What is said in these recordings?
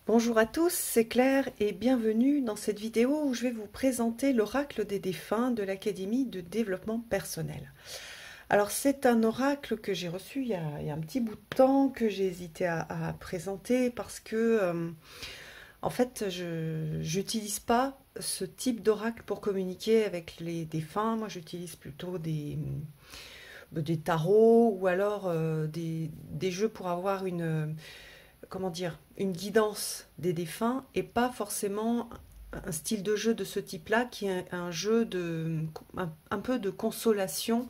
Bonjour à tous, c'est Claire et bienvenue dans cette vidéo où je vais vous présenter l'oracle des défunts de l'Académie de développement personnel. Alors c'est un oracle que j'ai reçu il y a un petit bout de temps, que j'ai hésité à présenter parce que en fait je n'utilise pas ce type d'oracle pour communiquer avec les défunts. Moi j'utilise plutôt des tarots ou alors des jeux pour avoir une comment dire, une guidance des défunts et pas forcément un style de jeu de ce type-là qui est un jeu un peu de consolation,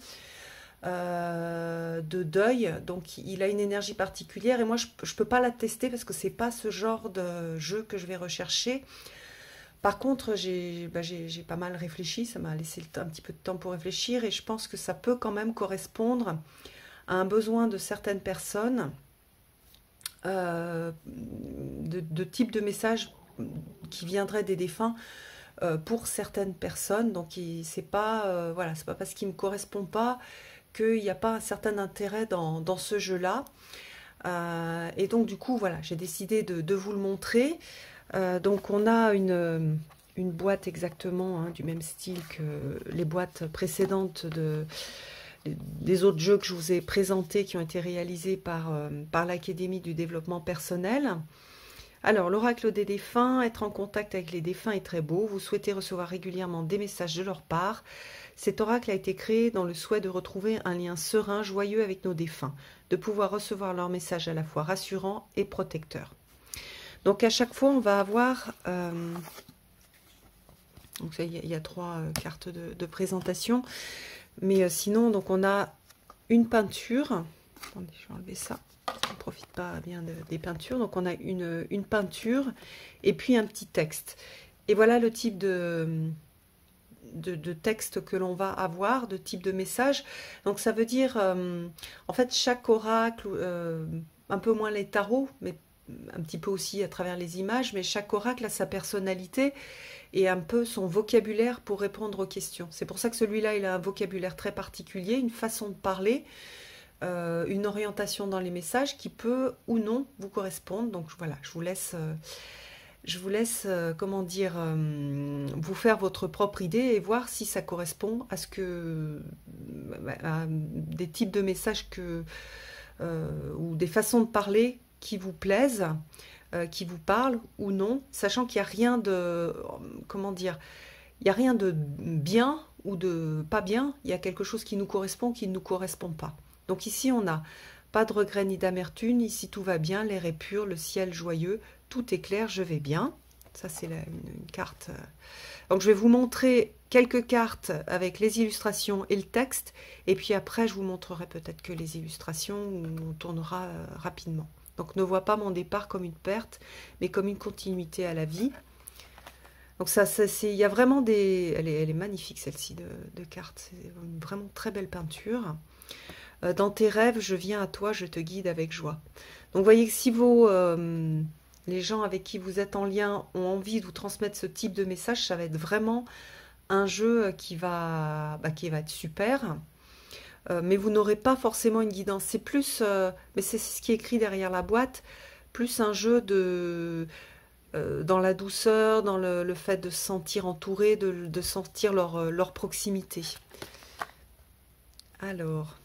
de deuil. Donc il a une énergie particulière et moi je peux pas la tester parce que c'est pas ce genre de jeu que je vais rechercher. Par contre, j'ai pas mal réfléchi, ça m'a laissé un petit peu de temps pour réfléchir et je pense que ça peut quand même correspondre à un besoin de certaines personnes, de type de message qui viendrait des défunts pour certaines personnes. Donc c'est pas voilà, c'est pas parce qu'il me correspond pas qu'il n'y a pas un certain intérêt dans ce jeu-là. Et donc du coup voilà, j'ai décidé de vous le montrer. Donc on a une boîte exactement du même style que les boîtes précédentes des autres jeux que je vous ai présentés qui ont été réalisés par l'Académie du développement personnel. Alors, l'oracle des défunts, être en contact avec les défunts est très beau. Vous souhaitez recevoir régulièrement des messages de leur part. Cet oracle a été créé dans le souhait de retrouver un lien serein, joyeux avec nos défunts, de pouvoir recevoir leurs messages à la fois rassurants et protecteurs. Donc, à chaque fois, on va avoir... donc, il y a trois cartes de présentation. Mais sinon, donc on a une peinture. Attendez, je vais enlever ça. On ne profite pas bien des peintures. Donc on a une peinture et puis un petit texte. Et voilà le type de texte que l'on va avoir, de type de message. Donc ça veut dire, en fait, chaque oracle, un peu moins les tarots, mais un petit peu aussi à travers les images, mais chaque oracle a sa personnalité et un peu son vocabulaire pour répondre aux questions. C'est pour ça que celui-là, il a un vocabulaire très particulier, une façon de parler, une orientation dans les messages qui peut ou non vous correspondre. Donc voilà, je vous laisse comment dire, vous faire votre propre idée et voir si ça correspond à ce que à des types de messages ou des façons de parler qui vous plaisent, qui vous parlent ou non, sachant qu'il n'y a rien de, comment dire, il n'y a rien de bien ou de pas bien, il y a quelque chose qui nous correspond, qui ne nous correspond pas. Donc ici, on n'a pas de regret ni d'amertume, ici tout va bien, l'air est pur, le ciel joyeux, tout est clair, je vais bien. Ça, c'est une carte. Donc je vais vous montrer quelques cartes avec les illustrations et le texte, et puis après, je vous montrerai peut-être que les illustrations, où on tournera rapidement. Donc ne vois pas mon départ comme une perte, mais comme une continuité à la vie. Donc il y a vraiment des... Elle est magnifique celle-ci de carte, c'est une vraiment très belle peinture. Dans tes rêves, je viens à toi, je te guide avec joie. Donc vous voyez que si les gens avec qui vous êtes en lien ont envie de vous transmettre ce type de message, ça va être vraiment un jeu qui va être super. Mais vous n'aurez pas forcément une guidance. C'est plus, mais c'est ce qui est écrit derrière la boîte, plus un jeu dans la douceur, dans le fait de se sentir entouré, de sentir leur proximité. Alors,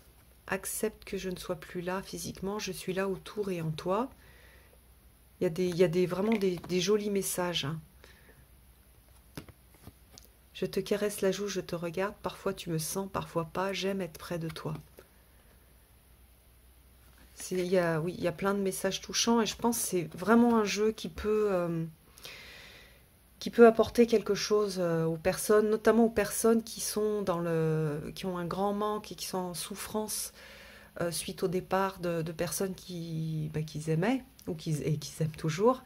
accepte que je ne sois plus là physiquement, je suis là autour et en toi. Il y a vraiment des jolis messages. Hein. Je te caresse la joue, je te regarde, parfois tu me sens, parfois pas, j'aime être près de toi. Oui, il y a plein de messages touchants et je pense que c'est vraiment un jeu qui peut apporter quelque chose aux personnes, notamment aux personnes qui sont qui ont un grand manque et qui sont en souffrance suite au départ de personnes qu'ils aimaient et qu'ils aiment toujours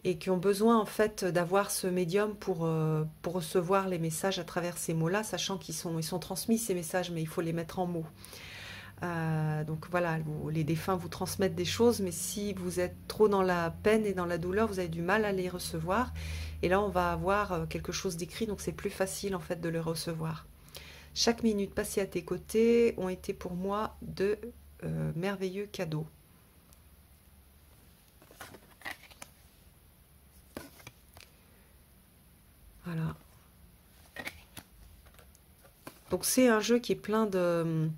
et qui ont besoin en fait d'avoir ce médium pour recevoir les messages à travers ces mots-là, sachant ils sont transmis ces messages, mais il faut les mettre en mots. Donc voilà, les défunts vous transmettent des choses, mais si vous êtes trop dans la peine et dans la douleur, vous avez du mal à les recevoir. Et là, on va avoir quelque chose d'écrit, donc c'est plus facile en fait de le recevoir. Chaque minute passée à tes côtés ont été pour moi de merveilleux cadeaux. Voilà. Donc c'est un jeu qui est plein de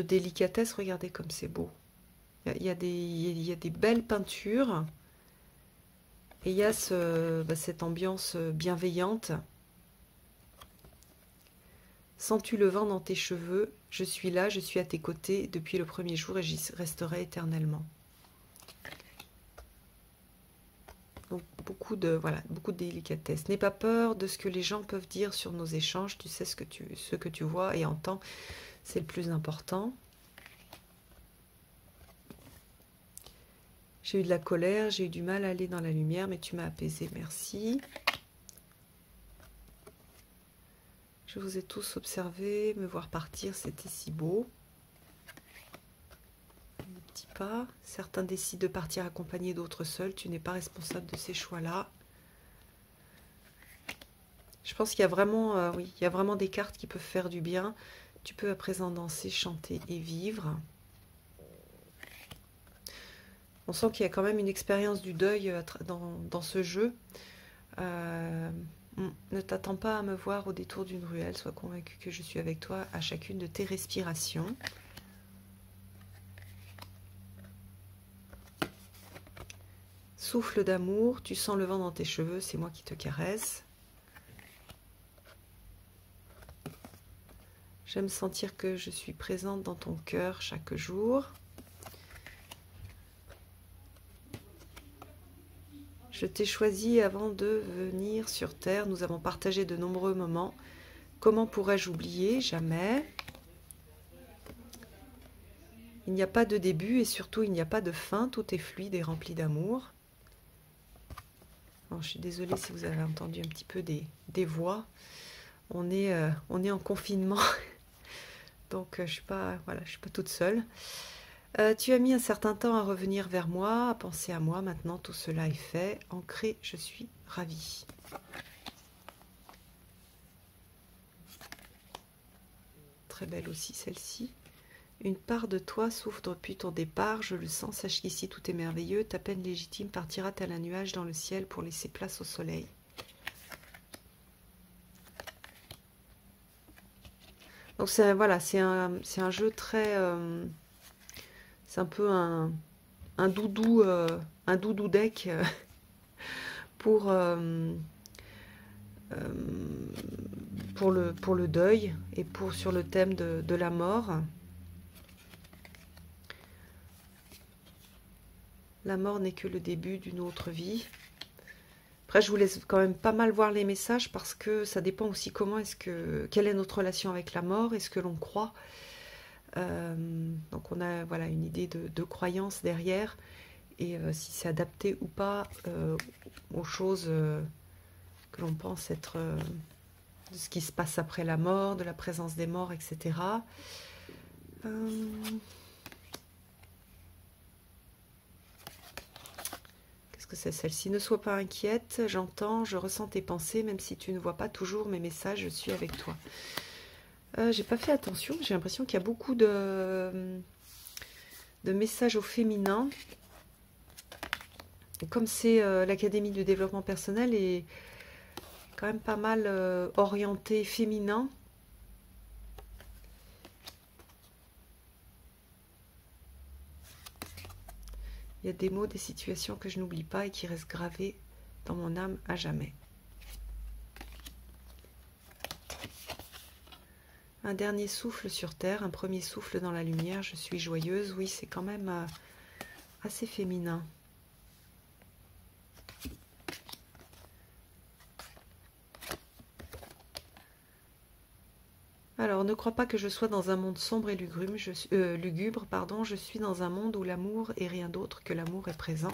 délicatesse. Regardez comme c'est beau. Il y a des belles peintures. Et il y a cette ambiance bienveillante. Sens-tu le vent dans tes cheveux? Je suis là, je suis à tes côtés depuis le premier jour et j'y resterai éternellement. Donc beaucoup de délicatesse. N'aie pas peur de ce que les gens peuvent dire sur nos échanges. Tu sais ce que tu vois et entends, c'est le plus important. J'ai eu de la colère, j'ai eu du mal à aller dans la lumière, mais tu m'as apaisé, merci. Je vous ai tous observé, me voir partir, c'était si beau. Des petits pas. Certains décident de partir accompagnés, d'autres seuls. Tu n'es pas responsable de ces choix-là. Je pense qu'il y a vraiment, oui, il y a vraiment des cartes qui peuvent faire du bien. Tu peux à présent danser, chanter et vivre. On sent qu'il y a quand même une expérience du deuil dans ce jeu. Ne t'attends pas à me voir au détour d'une ruelle. Sois convaincu que je suis avec toi à chacune de tes respirations. Souffle d'amour. Tu sens le vent dans tes cheveux. C'est moi qui te caresse. J'aime sentir que je suis présente dans ton cœur chaque jour. Je t'ai choisi avant de venir sur Terre. Nous avons partagé de nombreux moments. Comment pourrais-je oublier? Jamais. Il n'y a pas de début et surtout il n'y a pas de fin. Tout est fluide et rempli d'amour. Je suis désolée si vous avez entendu un petit peu des voix. On est en confinement. Donc je suis pas toute seule. Tu as mis un certain temps à revenir vers moi, à penser à moi. Maintenant, tout cela est fait. Ancré, je suis ravie. Très belle aussi, celle-ci. Une part de toi souffre depuis ton départ. Je le sens. Sache qu'ici, tout est merveilleux. Ta peine légitime partira tel un nuage dans le ciel pour laisser place au soleil. Donc, voilà, c'est un jeu très... c'est un peu un doudou deck pour le deuil et sur le thème de la mort. La mort n'est que le début d'une autre vie. Après, je vous laisse quand même pas mal voir les messages parce que ça dépend aussi quelle est notre relation avec la mort, est-ce que l'on croit. Donc on a une idée de croyance derrière et si c'est adapté ou pas aux choses que l'on pense être de ce qui se passe après la mort, de la présence des morts, etc. Qu'est-ce que c'est celle-ci? Ne sois pas inquiète, j'entends, je ressens tes pensées, même si tu ne vois pas toujours mes messages, je suis avec toi. J'ai pas fait attention, j'ai l'impression qu'il y a beaucoup de messages au féminin. Et comme c'est l'Académie du développement personnel est quand même pas mal orienté féminin. Il y a des mots, des situations que je n'oublie pas et qui restent gravés dans mon âme à jamais. Un dernier souffle sur terre, un premier souffle dans la lumière, je suis joyeuse. Oui, c'est quand même assez féminin. Alors, ne crois pas que je sois dans un monde sombre et lugubre, je suis dans un monde où l'amour et rien d'autre que l'amour est présent.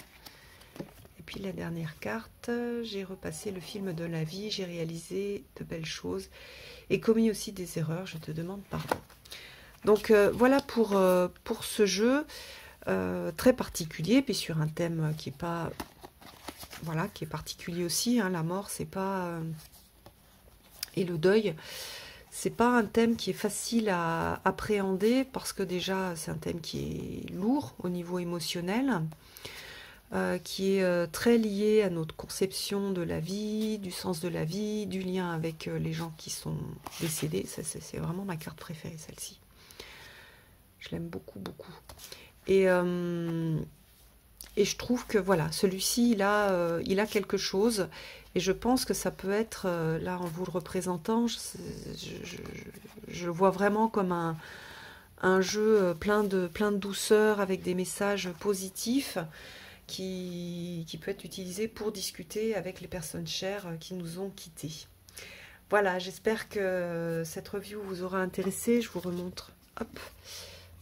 Et puis la dernière carte, j'ai repassé le film de la vie, j'ai réalisé de belles choses et commis aussi des erreurs, je te demande pardon. Donc voilà pour ce jeu très particulier, puis sur un thème qui est pas, voilà, qui est particulier aussi, hein, la mort, c'est pas et le deuil. C'est pas un thème qui est facile à appréhender parce que déjà c'est un thème qui est lourd au niveau émotionnel. qui est très lié à notre conception de la vie, du sens de la vie, du lien avec les gens qui sont décédés. C'est vraiment ma carte préférée, celle-ci. Je l'aime beaucoup, beaucoup. Et je trouve que voilà, celui-ci, il a quelque chose. Et je pense que ça peut être, là en vous le représentant, je le vois vraiment comme un jeu plein de douceur, avec des messages positifs, qui peut être utilisé pour discuter avec les personnes chères qui nous ont quittés. Voilà, j'espère que cette review vous aura intéressé. Je vous remontre, hop,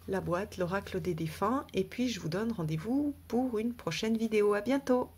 la boîte, l'oracle des défunts, et puis je vous donne rendez-vous pour une prochaine vidéo. À bientôt!